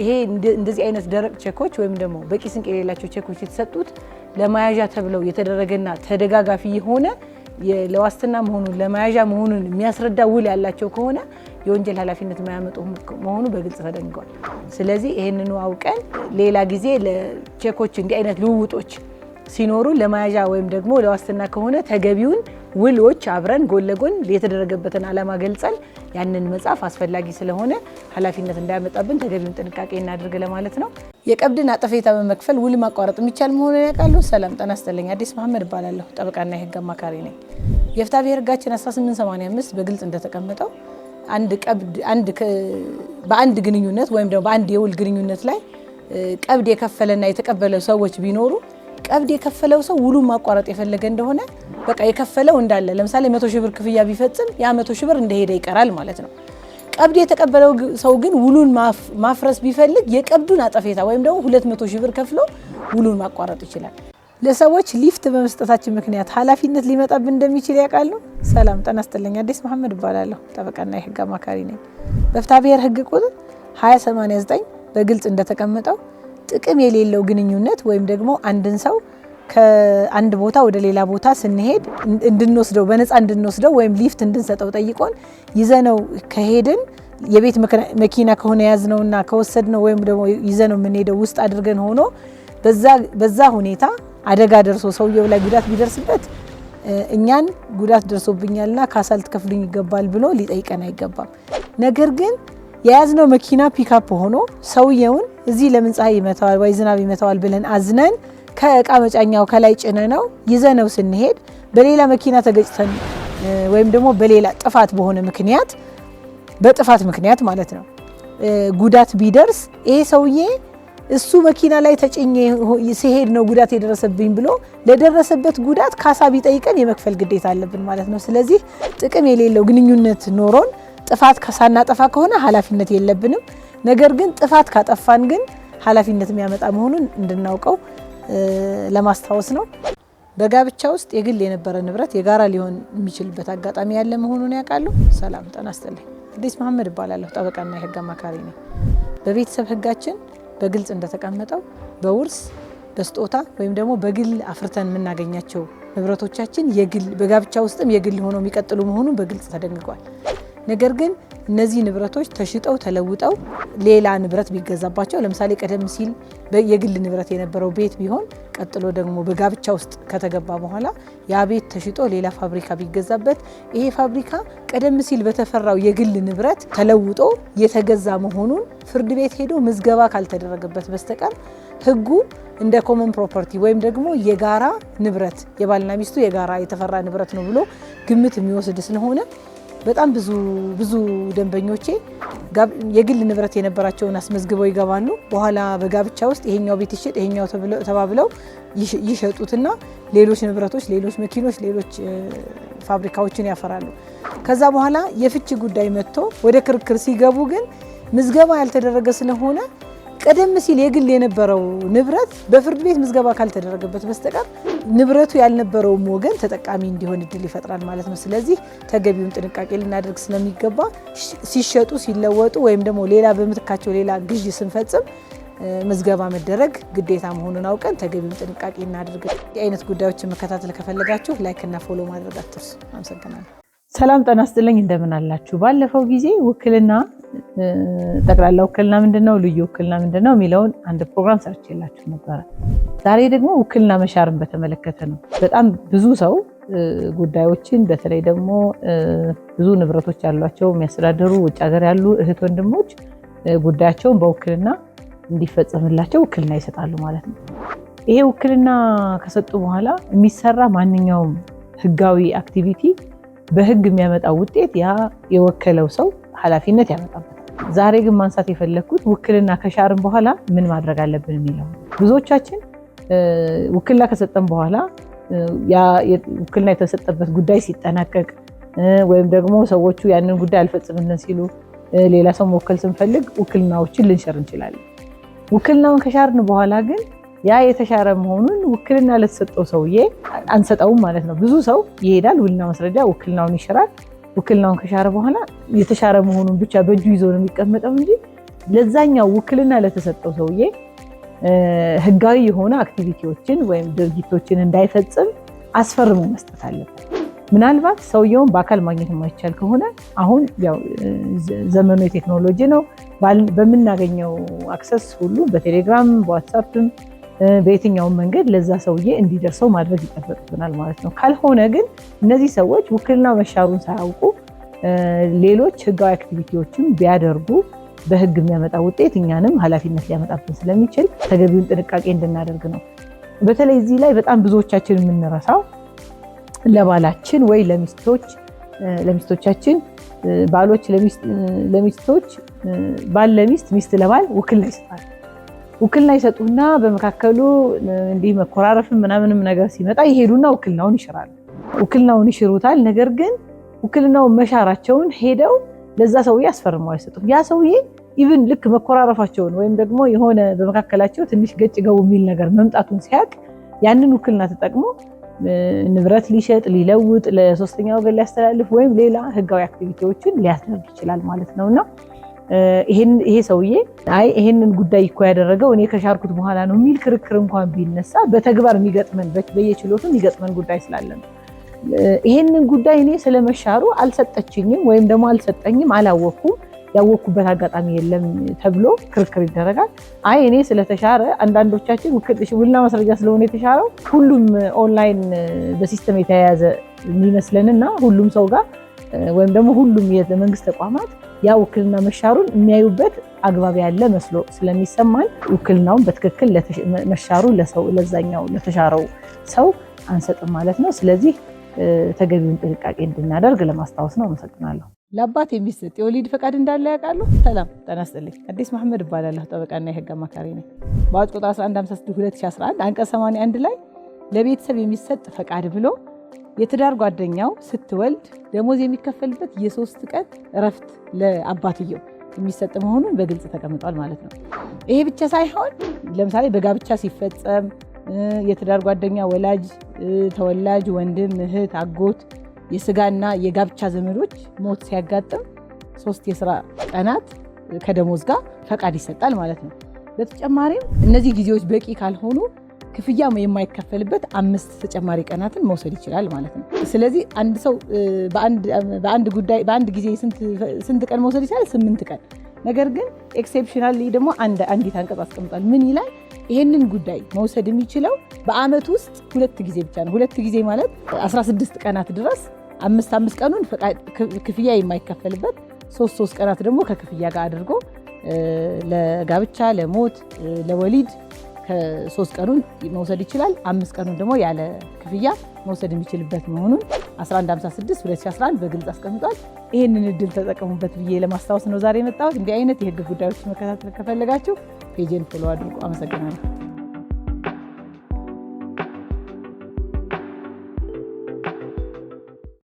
ይሄ እንደዚህ አይነት ደረቅ ቼኮች ወይም ደግሞ በቂ ስንቅ የሌላቸው ቼኮች የተሰጡት ለመያዣ ተብለው የተደረገና ተደጋጋፊ የሆነ ለዋስትና መሆኑን ለመያዣ መሆኑን የሚያስረዳ ውል ያላቸው ከሆነ የወንጀል ኃላፊነት የማያመጡ መሆኑ በግልጽ ተደንግጓል። ስለዚህ ይሄንኑ አውቀን ሌላ ጊዜ ለቼኮች እንዲህ አይነት ልውውጦች ሲኖሩ ለመያዣ ወይም ደግሞ ለዋስትና ከሆነ ተገቢውን ውሎች አብረን ጎን ለጎን የተደረገበትን ዓላማ ገልጸን ያንን መጻፍ አስፈላጊ ስለሆነ ኃላፊነት እንዳያመጣብን ተገቢውን ጥንቃቄ እናድርግ ለማለት ነው። የቀብድን አጠፌታ በመክፈል ውል ማቋረጥ የሚቻል መሆኑን ያውቃሉ? ሰላም ጤና ይስጥልኝ። አዲስ መሐመድ እባላለሁ። ጠበቃና የህግ አማካሪ ነኝ። የፍትሐ ብሔር ህጋችን 1885 በግልጽ እንደተቀመጠው በአንድ ግንኙነት ወይም ደግሞ በአንድ የውል ግንኙነት ላይ ቀብድ የከፈለና የተቀበለ ሰዎች ቢኖሩ ቀብድ የከፈለው ሰው ውሉን ማቋረጥ የፈለገ እንደሆነ በቃ የከፈለው እንዳለ ለምሳሌ 100 ሺህ ብር ክፍያ ቢፈጽም ያ 100 ሺህ ብር እንደሄደ ይቀራል ማለት ነው። ቀብድ የተቀበለው ሰው ግን ውሉን ማፍረስ ቢፈልግ የቀብዱን አጠፌታ ወይም ደግሞ 200 ሺህ ብር ከፍሎ ውሉን ማቋረጥ ይችላል። ለሰዎች ሊፍት በመስጠታችን ምክንያት ኃላፊነት ሊመጣብን እንደሚችል ያውቃሉ? ሰላም ጤና ይስጥልኝ። አዲስ መሐመድ እባላለሁ። ጠበቃና የህግ አማካሪ ነኝ። በፍትሐ ብሔር ህግ ቁጥር 2089 በግልጽ እንደተቀመጠው ጥቅም የሌለው ግንኙነት ወይም ደግሞ አንድን ሰው ከአንድ ቦታ ወደ ሌላ ቦታ ስንሄድ እንድንወስደው በነፃ እንድንወስደው ወይም ሊፍት እንድንሰጠው ጠይቆን ይዘነው ከሄድን የቤት መኪና ከሆነ ያዝነውና ከወሰድነው ወይም ደግሞ ይዘነው የምንሄደው ውስጥ አድርገን ሆኖ በዛ ሁኔታ አደጋ ደርሶ ሰውየው ላይ ጉዳት ቢደርስበት እኛን ጉዳት ደርሶብኛልና ካሳ ልትከፍሉኝ ይገባል ብሎ ሊጠይቀን አይገባም። ነገር ግን የያዝነው መኪና ፒካፕ ሆኖ ሰውየውን እዚህ ለምን ፀሐይ ይመታዋል ወይ ዝናብ ይመታዋል ብለን አዝነን ከእቃ መጫኛው ከላይ ጭነነው ይዘነው ስንሄድ በሌላ መኪና ተገጭተን ወይም ደግሞ በሌላ ጥፋት በሆነ ምክንያት በጥፋት ምክንያት ማለት ነው ጉዳት ቢደርስ ይሄ ሰውዬ እሱ መኪና ላይ ተጭኜ ሲሄድ ነው ጉዳት የደረሰብኝ ብሎ ለደረሰበት ጉዳት ካሳ ቢጠይቀን የመክፈል ግዴታ አለብን ማለት ነው። ስለዚህ ጥቅም የሌለው ግንኙነት ኖሮን ጥፋት ሳናጠፋ ከሆነ ኃላፊነት የለብንም። ነገር ግን ጥፋት ካጠፋን ግን ኃላፊነት የሚያመጣ መሆኑን እንድናውቀው ለማስታወስ ነው። በጋብቻ ውስጥ የግል የነበረ ንብረት የጋራ ሊሆን የሚችልበት አጋጣሚ ያለ መሆኑን ያውቃሉ? ሰላም ጤና ይስጥልኝ። አዲስ መሐመድ እባላለሁ። ጠበቃና የህግ አማካሪ ነኝ። በቤተሰብ ህጋችን በግልጽ እንደተቀመጠው በውርስ በስጦታ ወይም ደግሞ በግል አፍርተን የምናገኛቸው ንብረቶቻችን የግል በጋብቻ ውስጥም የግል ሆነው የሚቀጥሉ መሆኑን በግልጽ ተደንግጓል። ነገር ግን እነዚህ ንብረቶች ተሽጠው ተለውጠው ሌላ ንብረት ቢገዛባቸው ለምሳሌ ቀደም ሲል የግል ንብረት የነበረው ቤት ቢሆን ቀጥሎ ደግሞ በጋብቻ ውስጥ ከተገባ በኋላ ያ ቤት ተሽጦ ሌላ ፋብሪካ ቢገዛበት ይሄ ፋብሪካ ቀደም ሲል በተፈራው የግል ንብረት ተለውጦ የተገዛ መሆኑን ፍርድ ቤት ሄዶ ምዝገባ ካልተደረገበት በስተቀር ህጉ እንደ ኮመን ፕሮፐርቲ ወይም ደግሞ የጋራ ንብረት የባልና ሚስቱ የጋራ የተፈራ ንብረት ነው ብሎ ግምት የሚወስድ ስለሆነ በጣም ብዙ ደንበኞቼ የግል ንብረት የነበራቸውን አስመዝግበው ይገባሉ። በኋላ በጋብቻ ውስጥ ይሄኛው ቤት ይሽጥ ይሄኛው ተባብለው ይሸጡትና ሌሎች ንብረቶች፣ ሌሎች መኪኖች፣ ሌሎች ፋብሪካዎችን ያፈራሉ። ከዛ በኋላ የፍቺ ጉዳይ መጥቶ ወደ ክርክር ሲገቡ ግን ምዝገባ ያልተደረገ ስለሆነ ቀደም ሲል የግል የነበረው ንብረት በፍርድ ቤት ምዝገባ ካልተደረገበት በስተቀር ንብረቱ ያልነበረውም ወገን ተጠቃሚ እንዲሆን እድል ይፈጥራል ማለት ነው። ስለዚህ ተገቢውን ጥንቃቄ ልናደርግ ስለሚገባ ሲሸጡ ሲለወጡ ወይም ደግሞ ሌላ በምትካቸው ሌላ ግዢ ስንፈጽም ምዝገባ መደረግ ግዴታ መሆኑን አውቀን ተገቢውን ጥንቃቄ እናድርግ። የአይነት ጉዳዮችን መከታተል ከፈለጋችሁ ላይክ እና ፎሎ ማድረግ አትርሱ። አመሰግናለሁ። ሰላም ጤና ይስጥልኝ። እንደምን አላችሁ? ባለፈው ጊዜ ውክልና ጠቅላላ ውክልና ምንድነው፣ ልዩ ውክልና ምንድነው የሚለውን አንድ ፕሮግራም ሰርቼላችሁ ነበረ። ዛሬ ደግሞ ውክልና መሻርን በተመለከተ ነው። በጣም ብዙ ሰው ጉዳዮችን በተለይ ደግሞ ብዙ ንብረቶች ያሏቸው የሚያስተዳድሩ ውጭ ሀገር ያሉ እህት ወንድሞች ጉዳያቸውን በውክልና እንዲፈጸምላቸው ውክልና ይሰጣሉ ማለት ነው። ይሄ ውክልና ከሰጡ በኋላ የሚሰራ ማንኛውም ህጋዊ አክቲቪቲ በህግ የሚያመጣው ውጤት ያ የወከለው ሰው ኃላፊነት ያመጣበታል። ዛሬ ግን ማንሳት የፈለኩት ውክልና ከሻርን በኋላ ምን ማድረግ አለብን የሚለው። ብዙዎቻችን ውክልና ከሰጠን በኋላ ያ ውክልና የተሰጠበት ጉዳይ ሲጠናቀቅ ወይም ደግሞ ሰዎቹ ያንን ጉዳይ አልፈጽምልን ሲሉ ሌላ ሰው መወከል ስንፈልግ ውክልናዎችን ልንሸር እንችላለን። ውክልናውን ከሻርን በኋላ ግን ያ የተሻረ መሆኑን ውክልና ለተሰጠው ሰውዬ አንሰጠውም ማለት ነው። ብዙ ሰው ይሄዳል፣ ውልና ማስረጃ ውክልናውን ይሽራል። ውክልናውን ከሻረ በኋላ የተሻረ መሆኑን ብቻ በእጁ ይዞ ነው የሚቀመጠው እንጂ ለዛኛው ውክልና ለተሰጠው ሰውዬ ህጋዊ የሆነ አክቲቪቲዎችን ወይም ድርጊቶችን እንዳይፈጽም አስፈርሞ መስጠት አለበት። ምናልባት ሰውየውን በአካል ማግኘት የማይቻል ከሆነ አሁን ያው ዘመኑ የቴክኖሎጂ ነው። በምናገኘው አክሰስ ሁሉ በቴሌግራም በዋትሳፕም በየትኛውም መንገድ ለዛ ሰውዬ እንዲደርሰው ማድረግ ይጠበቅብናል ማለት ነው። ካልሆነ ግን እነዚህ ሰዎች ውክልና መሻሩን ሳያውቁ ሌሎች ህጋዊ አክቲቪቲዎችን ቢያደርጉ በህግ የሚያመጣ ውጤት እኛንም ኃላፊነት ሊያመጣብን ስለሚችል ተገቢውን ጥንቃቄ እንድናደርግ ነው። በተለይ እዚህ ላይ በጣም ብዙዎቻችን የምንረሳው ለባላችን ወይ ለሚስቶቻችን ባሎች ለሚስቶች ባል ለሚስት ሚስት ለባል ውክልና ይሰጣል። ውክልና ይሰጡና በመካከሉ እንዲህ መኮራረፍም ምናምንም ነገር ሲመጣ ይሄዱና ውክልናውን ይሽራሉ። ውክልናውን ይሽሩታል። ነገር ግን ውክልናውን መሻራቸውን ሄደው ለዛ ሰውዬ አስፈርመው አይሰጡም። ያ ሰውዬ ኢቭን ልክ መኮራረፋቸውን ወይም ደግሞ የሆነ በመካከላቸው ትንሽ ገጭ ገቡ የሚል ነገር መምጣቱን ሲያቅ ያንን ውክልና ተጠቅሞ ንብረት ሊሸጥ ሊለውጥ ለሶስተኛ ወገን ሊያስተላልፍ ወይም ሌላ ህጋዊ አክቲቪቲዎችን ሊያደርግ ይችላል ማለት ነውና ይሄ ሰውዬ አይ ይሄንን ጉዳይ እኮ ያደረገው እኔ ከሻርኩት በኋላ ነው የሚል ክርክር እንኳን ቢነሳ በተግባር የሚገጥመን በየችሎቱ የሚገጥመን ጉዳይ ስላለ ነው። ይሄንን ጉዳይ እኔ ስለመሻሩ አልሰጠችኝም ወይም ደግሞ አልሰጠኝም አላወኩም ያወኩበት አጋጣሚ የለም ተብሎ ክርክር ይደረጋል። አይ እኔ ስለተሻረ አንዳንዶቻችን ውክልና ማስረጃ ስለሆነ የተሻረው ሁሉም ኦንላይን በሲስተም የተያያዘ የሚመስለንና ሁሉም ሰው ጋር ወይም ደግሞ ሁሉም የመንግስት ተቋማት ያ ውክልና መሻሩን የሚያዩበት አግባብ ያለ መስሎ ስለሚሰማን ውክልናውን በትክክል መሻሩ ለዛኛው ለተሻረው ሰው አንሰጥም ማለት ነው። ስለዚህ ተገቢውን ጥንቃቄ እንድናደርግ ለማስታወስ ነው። አመሰግናለሁ። ለአባት የሚሰጥ የወሊድ ፈቃድ እንዳለ ያውቃሉ? ሰላም ጤና ይስጥልኝ። አዲስ መሐመድ እባላለሁ። ጠበቃና የህግ አማካሪ ነኝ። በአዋጅ ቁጥር 1156/2011 አንቀጽ 81 ላይ ለቤተሰብ የሚሰጥ ፈቃድ ብሎ የትዳር ጓደኛው ስትወልድ ደሞዝ የሚከፈልበት የ3 ቀን እረፍት ለአባትየው የሚሰጥ መሆኑን በግልጽ ተቀምጧል ማለት ነው። ይሄ ብቻ ሳይሆን ለምሳሌ በጋብቻ ሲፈጸም የትዳር ጓደኛ ወላጅ፣ ተወላጅ፣ ወንድም፣ እህት፣ አጎት፣ የስጋና የጋብቻ ዘመዶች ሞት ሲያጋጥም 3 የስራ ቀናት ከደሞዝ ጋር ፈቃድ ይሰጣል ማለት ነው። በተጨማሪም እነዚህ ጊዜዎች በቂ ካልሆኑ ክፍያ የማይከፈልበት 5 ተጨማሪ ቀናትን መውሰድ ይችላል ማለት ነው። ስለዚህ አንድ ሰው በአንድ ጉዳይ በአንድ ጊዜ ስንት ቀን መውሰድ ይችላል? 8 ቀን። ነገር ግን ኤክሴፕሽናሊ ደግሞ አንዲት አንቀጽ አስቀምጧል። ምን ይላል? ይሄንን ጉዳይ መውሰድ የሚችለው በአመት ውስጥ 2 ጊዜ ብቻ ነው። 2 ጊዜ ማለት 16 ቀናት ድረስ 5 ቀኑን ክፍያ የማይከፈልበት 3 ቀናት ደግሞ ከክፍያ ጋር አድርጎ ለጋብቻ፣ ለሞት፣ ለወሊድ ከ3 ቀኑን መውሰድ ይችላል። 5 ቀኑን ደግሞ ያለ ክፍያ መውሰድ የሚችልበት መሆኑን 1156/2011 በግልጽ አስቀምጧል። ይህንን እድል ተጠቀሙበት ብዬ ለማስታወስ ነው ዛሬ የመጣሁት። እንዲህ አይነት የህግ ጉዳዮች መከታተል ከፈለጋችሁ ፔጅን ፎሎ አድርጉ። አመሰግናለሁ።